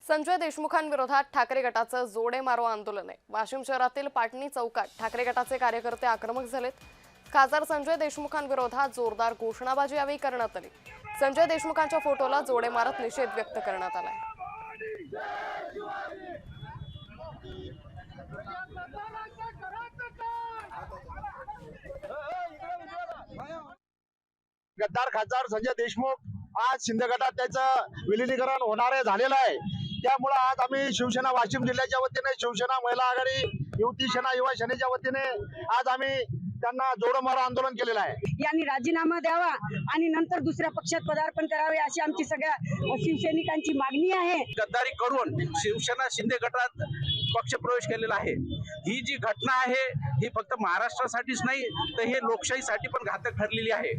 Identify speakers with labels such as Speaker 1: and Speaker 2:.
Speaker 1: संजय देशमुखांविरोधात ठाकरे गटाचं जोडे मारो आंदोलन आहे। वाशिम शहरातील पाटणी चौकात ठाकरे गटाचे कार्यकर्ते आक्रमक झालेत। खासदार संजय देशमुखांविरोधात जोरदार घोषणाबाजी यावेळी करण्यात आली। संजय देशमुखांच्या फोटोला जोडे मारत निषेध व्यक्त करण्यात आला।
Speaker 2: गद्दार खासदार संजय देशमुख आज शिंदे गटात त्याचं विलीनीकरण होणार झालेलं आहे। त्यामुळे आज आम्ही शिवसेना वाशिम जिल्ह्याच्या वतीने, शिवसेना महिला आघाडी, युवती सेना, युवा सेनेच्या वतीने आज आम्ही त्यांना जोडो मारो आंदोलन केलेलं आहे।
Speaker 3: यांनी राजीनामा द्यावा आणि नंतर दुसऱ्या पक्षात पदार्पण करावे अशी आमची सगळ्या शिवसैनिकांची मागणी आहे।
Speaker 4: गद्दारी करून शिवसेना शिंदे गटात पक्ष प्रवेश केलेला आहे। ही जी घटना आहे ही फक्त महाराष्ट्रासाठीच नाही तर हे लोकशाहीसाठी पण घातक ठरलेली आहे।